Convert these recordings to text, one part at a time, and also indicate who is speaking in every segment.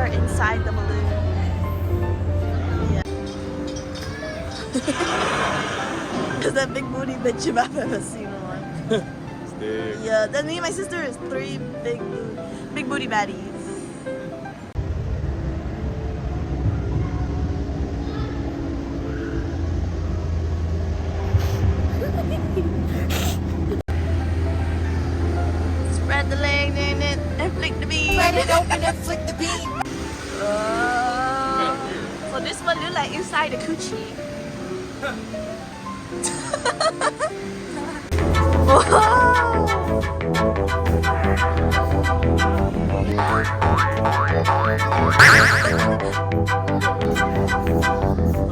Speaker 1: are inside the balloon. Yeah. Is that big booty bitch if I've ever seen one. Yeah, then me and my sister is three big booty baddies. Spread the leg and flick the bean.
Speaker 2: Spread it open and flick the bean.
Speaker 1: So this one look like inside the coochie.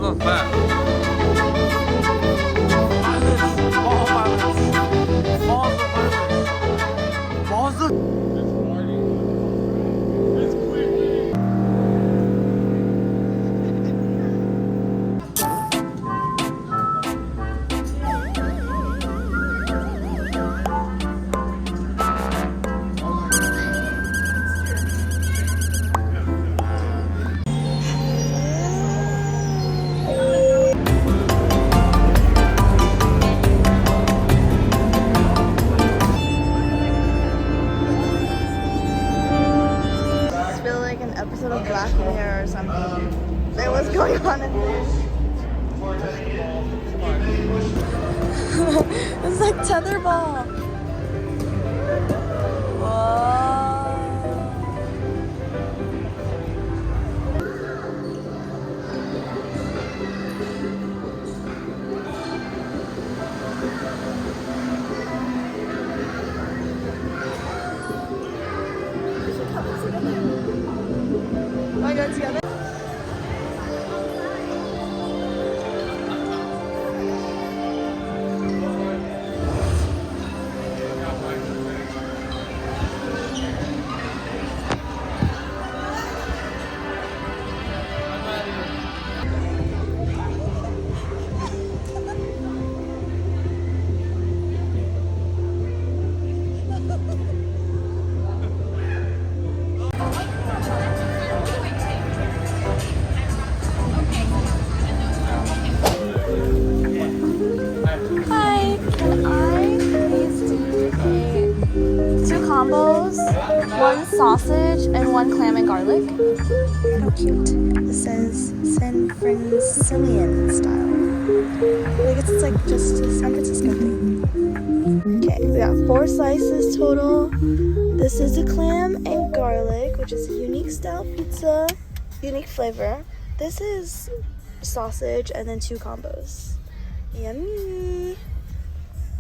Speaker 3: Look back.
Speaker 1: Episode of Black Mirror or something. Like, what's going on in this? It's like tetherball. Go together. Combos, one sausage and one clam and garlic. How cute. It says San Franciscan style. I guess it's like just a San Francisco thing. Okay, we got 4 slices total. This is a clam and garlic, which is a unique style pizza, unique flavor. This is sausage and then 2 combos. Yummy.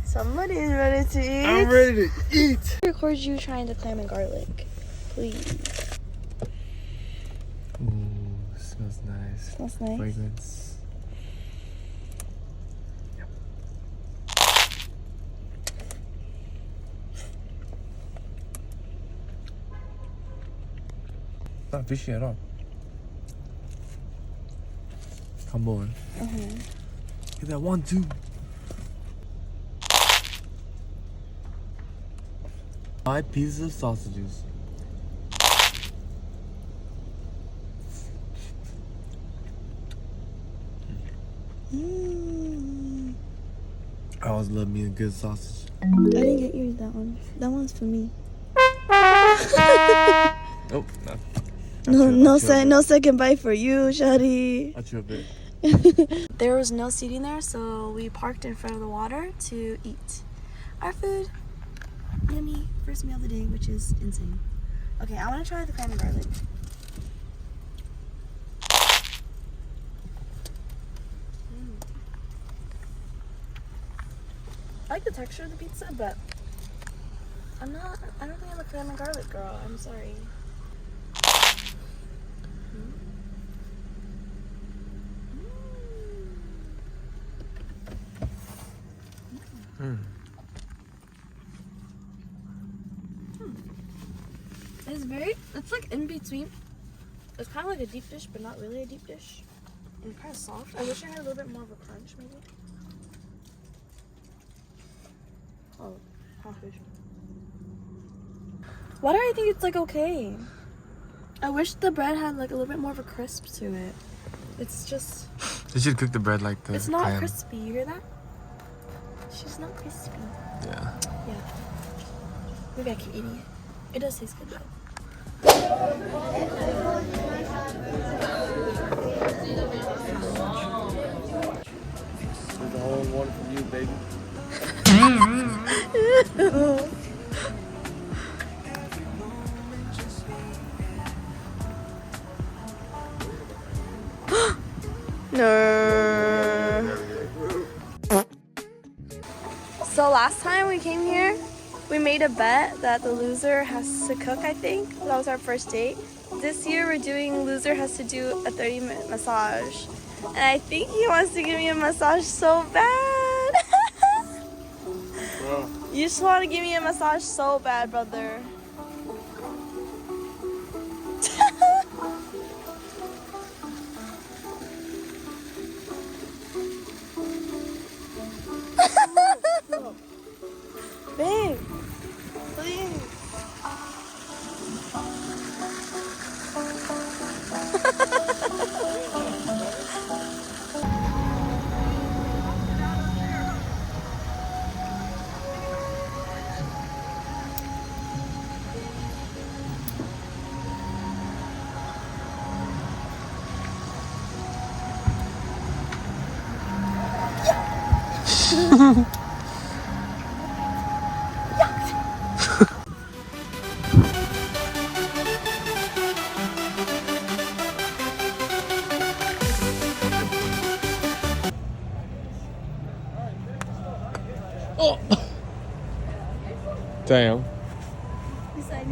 Speaker 1: Somebody's ready to eat.
Speaker 3: I'm ready to eat.
Speaker 1: Record you trying the clam and garlic, please.
Speaker 3: Ooh, smells nice.
Speaker 1: Smells nice.
Speaker 3: Fragrance. Yep. Not fishy at all. Come on. Get that 1-2. 5 pieces of sausages. I always love me a good sausage.
Speaker 1: I didn't get you that one. That one's for me.
Speaker 3: Oh, no.
Speaker 1: No second bite for you, Shadi.
Speaker 3: I chew a bit.
Speaker 1: There was no seating there, so we parked in front of the water to eat our food. Yummy. First meal of the day, which is insane. Okay, I want to try the clam and garlic. I like the texture of the pizza, but I don't think I'm a clam and garlic girl. I'm sorry. It's like in between. It's kind of like a deep dish, but not really a deep dish. And kind of soft. I wish I had a little bit more of a crunch, maybe. Oh, crawfish. Why do I think it's like okay? I wish the bread had like a little bit more of a crisp to it. It's just...
Speaker 3: You should cook the bread like the
Speaker 1: It's not
Speaker 3: clam.
Speaker 1: crispy, you hear that? She's not crispy.
Speaker 3: Yeah.
Speaker 1: Yeah. Maybe I keep eating it. It does taste good though.
Speaker 3: There's a whole one for you, baby.
Speaker 1: No. So last time we came here, we made a bet that the loser has to cook, I think. That was our first date. This year we're doing loser has to do a 30-minute massage. And I think he wants to give me a massage so bad. You just want to give me a massage so bad, brother. Babe, please.
Speaker 3: Oh! Damn.
Speaker 1: Decide.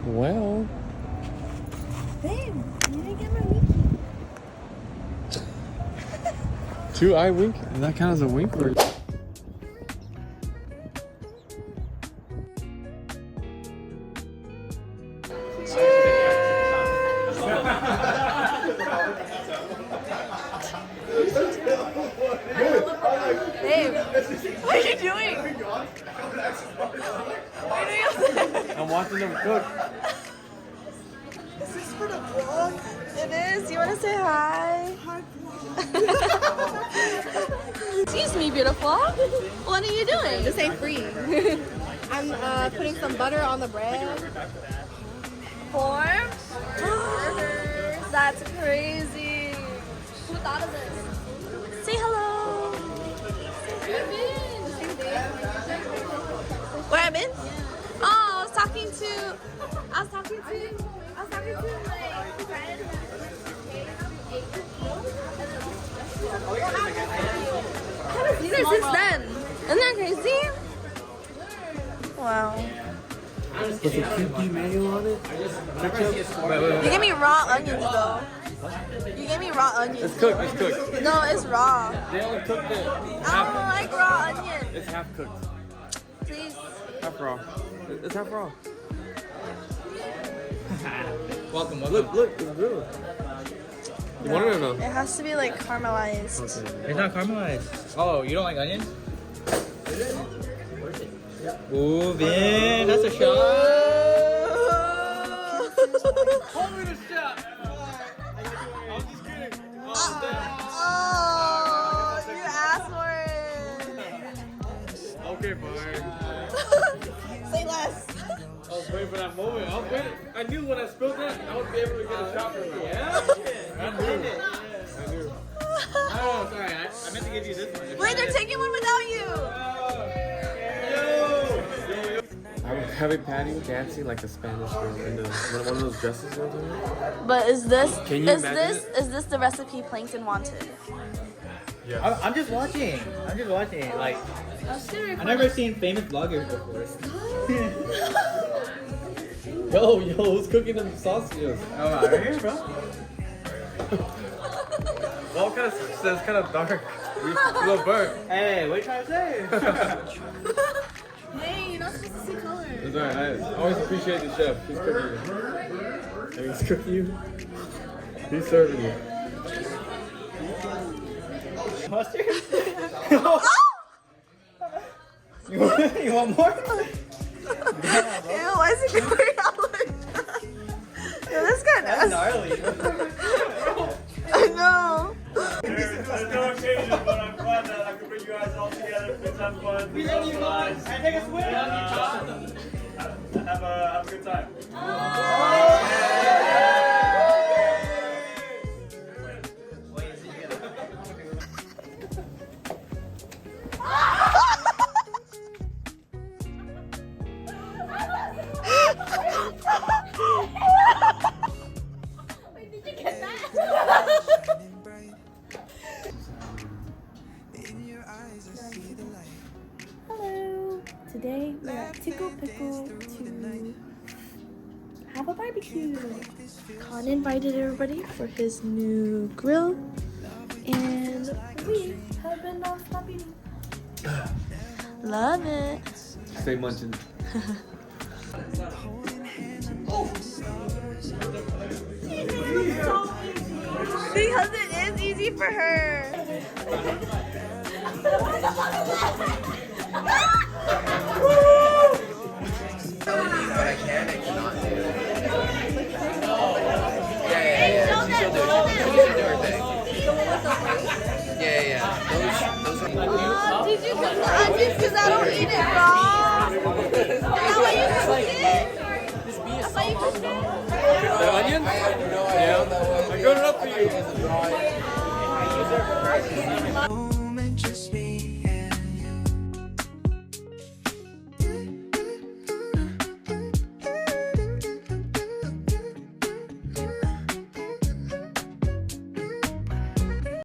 Speaker 3: Well.
Speaker 1: Babe, you didn't get my winky.
Speaker 3: 2-eye wink? Does that count as a wink or?
Speaker 1: Babe, what are you doing? What are you doing?
Speaker 3: I'm watching them cook.
Speaker 1: Is this for the vlog? It is. You want to say hi? Hi, Excuse me, beautiful. What are you doing?
Speaker 4: This ain't free. I'm putting some butter on the bread.
Speaker 1: Form? That's crazy. Who thought of this? Say hello. Where I've been? Oh, I was talking to my friend. These are since then. Isn't that crazy? Wow.
Speaker 3: Put some QP mayo on it.
Speaker 1: You gave me raw onions though. You gave me raw onions.
Speaker 3: It's cooked. It's cooked.
Speaker 1: No, it's raw.
Speaker 3: They only cooked it.
Speaker 1: I don't like raw onions.
Speaker 3: It's half cooked.
Speaker 1: Please.
Speaker 3: Half raw. It's half raw.
Speaker 2: Welcome.
Speaker 3: Look, it's good. You want it or no?
Speaker 1: It has to be like caramelized.
Speaker 2: It's not caramelized. Oh, you don't like onions? Ooh, Vin, that's a shot. Hold me the shot. I'm just kidding.
Speaker 1: Oh, you asked for it.
Speaker 3: Okay, fine.
Speaker 1: Say less.
Speaker 3: I was waiting for that moment. I knew when I spilled that, I would be able to get a shot from it.
Speaker 2: Yeah?
Speaker 3: I knew.
Speaker 2: Oh, sorry. I meant to give you this one.
Speaker 1: Wait, they're taking one without you.
Speaker 3: I'm having patio dancing like a Spanish girl in one of those dresses girls in there.
Speaker 1: But is this
Speaker 3: imagine
Speaker 1: is this the recipe Plankton wanted?
Speaker 3: Yeah.
Speaker 2: I'm just watching. Like, I've never seen famous vloggers before.
Speaker 3: Yo, who's cooking them sausages?
Speaker 2: Oh, right here, bro.
Speaker 3: Well, kind of dark. Little burnt.
Speaker 2: Hey, what are you trying to say?
Speaker 1: Hey, you're not supposed to see color.
Speaker 3: It's alright. I always appreciate the chef. He's cooking you. And he's cooking you. He's serving you.
Speaker 2: Mustard? You want more? Damn, bro.
Speaker 1: Ew, why is it going out like that? Yo, this guy
Speaker 2: That's
Speaker 1: does.
Speaker 2: gnarly.
Speaker 1: I know.
Speaker 5: There's no occasion, but I'm glad that I could bring you guys all together for some fun.
Speaker 2: We love you, guys. And take a swim.
Speaker 5: Have a good time.
Speaker 4: Wait, did you get that?
Speaker 1: Hello. Today we're at Tickle Pickle to have a barbecue. Con invited everybody for his new grill, and we have been non-stop eating. Love it.
Speaker 3: Stay munching.
Speaker 1: Because it is easy for her.
Speaker 6: But I can and cannot do. Yeah. She should do her thing. Yeah. Those are.
Speaker 1: Did you cook the onions? Because I don't eat it raw. Is that what you cooked it? That's why you cooked it?
Speaker 3: The onions?
Speaker 6: I have no idea what that was.
Speaker 3: I got it up for you.
Speaker 6: I use it for